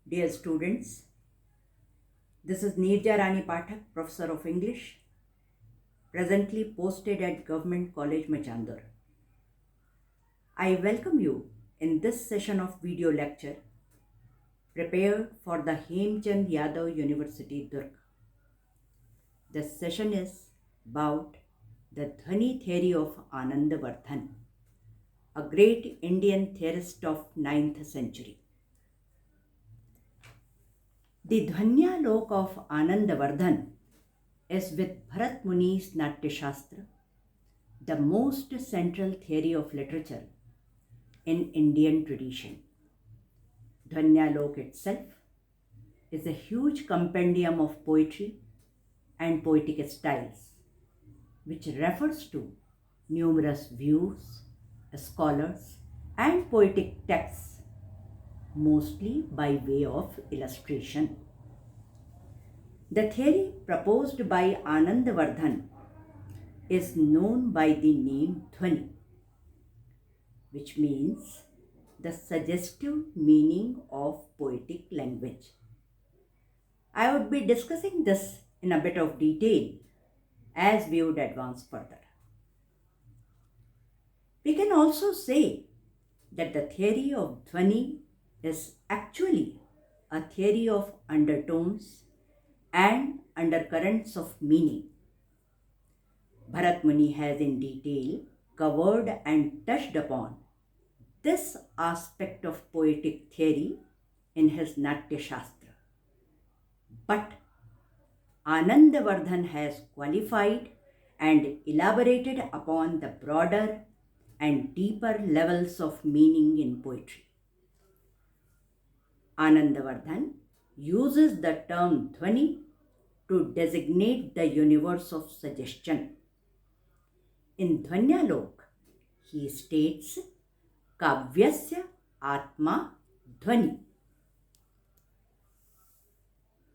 Dear students, this is Nirja Rani Pathak, Professor of English, presently posted at Government College Machandar. I welcome you in this session of video lecture prepared for the Hemchand Yadav University, Durg. This session is about the Dhvani theory of Anandvardhan, a great Indian theorist of 9th century. The Dhvanyalok of Anandvardhan is with Bharat Muni's Natya Shastra, the most central theory of literature in Indian tradition. Dhvanyalok itself is a huge compendium of poetry and poetic styles, which refers to numerous views, scholars, and poetic texts, mostly by way of illustration. The theory proposed by Anandvardhan is known by the name Dhvani, which means the suggestive meaning of poetic language. I would be discussing this in a bit of detail as we would advance further. We can also say that the theory of Dhvani is actually a theory of undertones and undercurrents of meaning. Bharat Muni has in detail covered and touched upon this aspect of poetic theory in his Natya Shastra. But Anandvardhan has qualified and elaborated upon the broader and deeper levels of meaning in poetry. Anandvardhan uses the term Dhvani to designate the universe of suggestion. In Dhvanyalok, he states Kavyasya Atma Dhvani.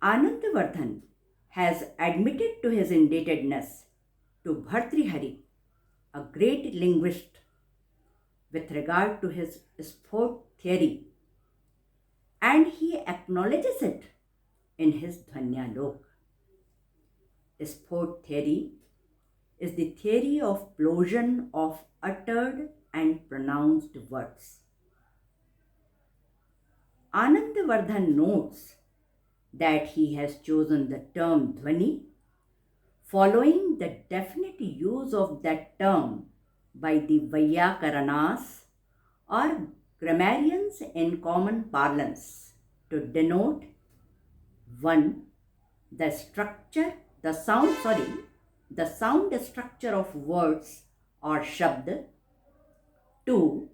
Anandvardhan has admitted to his indebtedness to Bhartrihari, a great linguist, with regard to his sport theory, and he acknowledges it in his Dhvanyalok. Sport theory is the theory of plosion of uttered and pronounced words. Anandvardhan notes that he has chosen the term Dhvani following the definite use of that term by the Vyakarana's or grammarians in common parlance to denote 1. The sound structure of words or shabd. 2.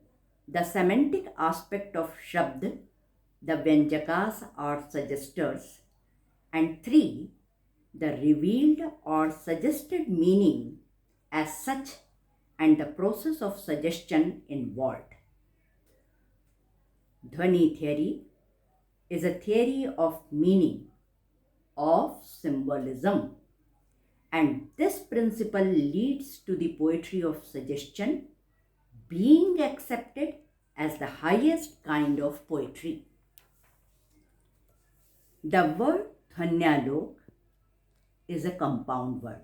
The semantic aspect of shabd, the vyanjakas or suggesters. And 3. The revealed or suggested meaning as such and the process of suggestion involved. Dhvani theory is a theory of meaning, of symbolism, and this principle leads to the poetry of suggestion being accepted as the highest kind of poetry. The word Dhvanyalok is a compound word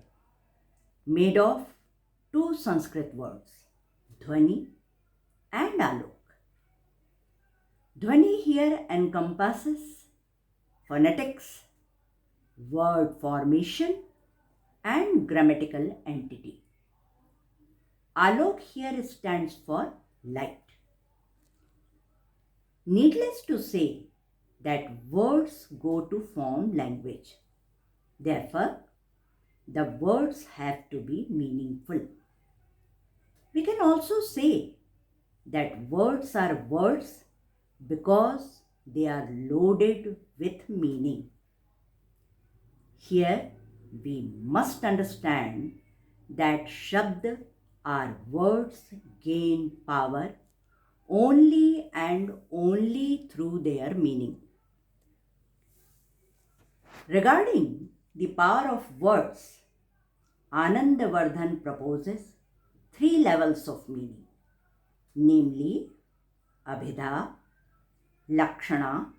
made of two Sanskrit words, Dhvani and Alok. Dhvani here encompasses phonetics, word formation, and grammatical entity. Alok here stands for light. Needless to say that words go to form language. Therefore, the words have to be meaningful. We can also say that words are words because they are loaded with meaning. Here, we must understand that shabd or words gain power only and only through their meaning. Regarding the power of words, Anandvardhan proposes 3 levels of meaning, namely Abhidha, Lakshana,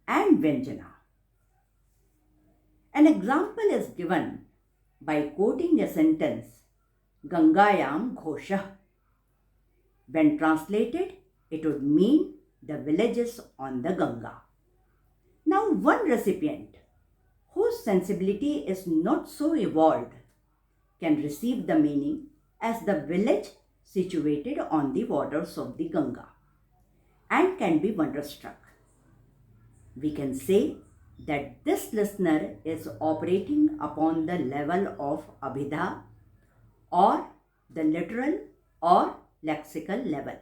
and Vyanjana. An example is given by quoting a sentence, Gangayam Ghoshah. When translated, it would mean the villages on the Ganga. Now, one recipient whose sensibility is not so evolved can receive the meaning as the village situated on the waters of the Ganga and can be wonderstruck. We can say that this listener is operating upon the level of Abhidha or the literal or lexical level.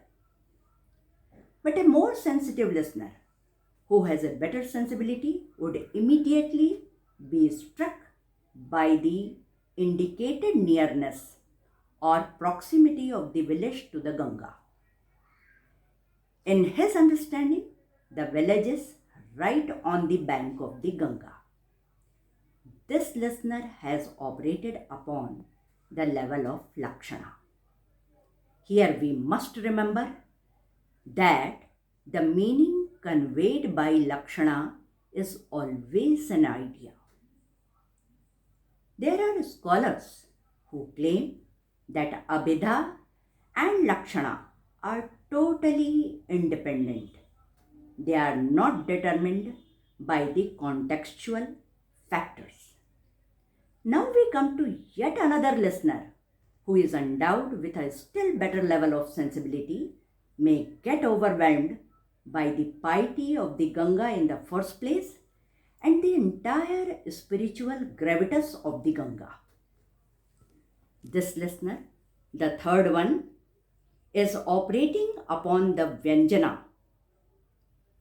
But a more sensitive listener who has a better sensibility would immediately be struck by the indicated nearness or proximity of the village to the Ganga. In his understanding, the village is right on the bank of the Ganga. This listener has operated upon the level of Lakshana. Here we must remember that the meaning conveyed by Lakshana is always an idea. There are scholars who claim that Abhidha and Lakshana are totally independent. They are not determined by the contextual factors. Now we come to yet another listener who is endowed with a still better level of sensibility, may get overwhelmed by the piety of the Ganga in the first place and the entire spiritual gravitas of the Ganga. This listener, the third one, is operating upon the Vyanjana,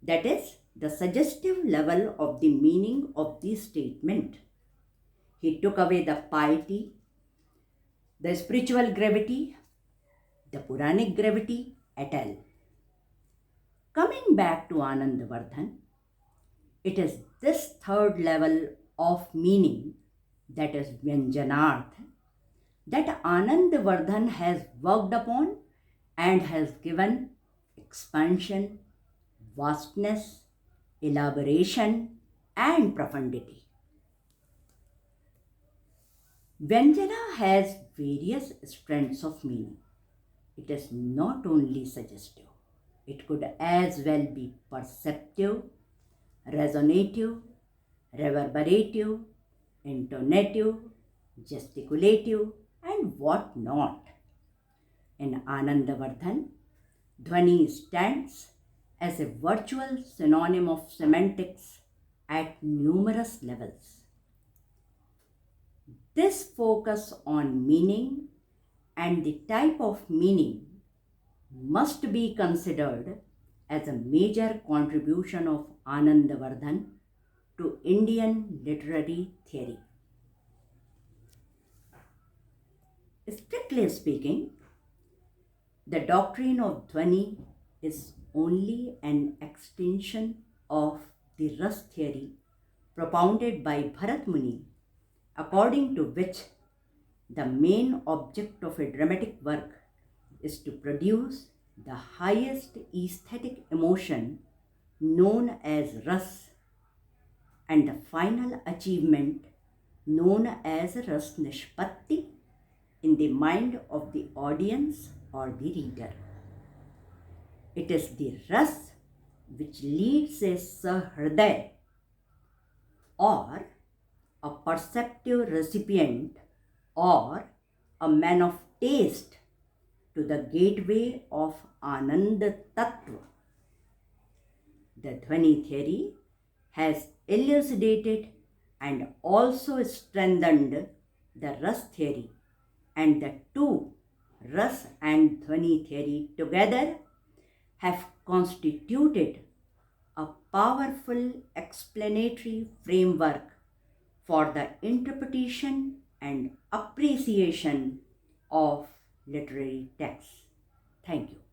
that is, the suggestive level of the meaning of the statement. He took away the piety, the spiritual gravity, the Puranic gravity at all. Coming back to Anandvardhan, it is this third level of meaning, that is Vyanjanarth, that Anandvardhan has worked upon and has given expansion, vastness, elaboration, and profundity. Vyanjana has various strands of meaning. It is not only suggestive, it could as well be perceptive, resonative, reverberative, intonative, gesticulative, and what not. In Anandvardhan, Dhvani stands as a virtual synonym of semantics at numerous levels. This focus on meaning and the type of meaning must be considered as a major contribution of Anandvardhan to Indian literary theory. Strictly speaking, the doctrine of Dhvani is only an extension of the Ras theory propounded by Bharat Muni, according to which the main object of a dramatic work is to produce the highest aesthetic emotion known as Ras and the final achievement known as Ras Nishpatti in the mind of the audience or the reader. It is the Ras which leads a Sahriday or a perceptive recipient or a man of taste to the gateway of Anand Tattva. The Dhvani theory has elucidated and also strengthened the Ras theory, and the two, Ras and Dhvani theory together, have constituted a powerful explanatory framework for the interpretation and appreciation of literary texts. Thank you.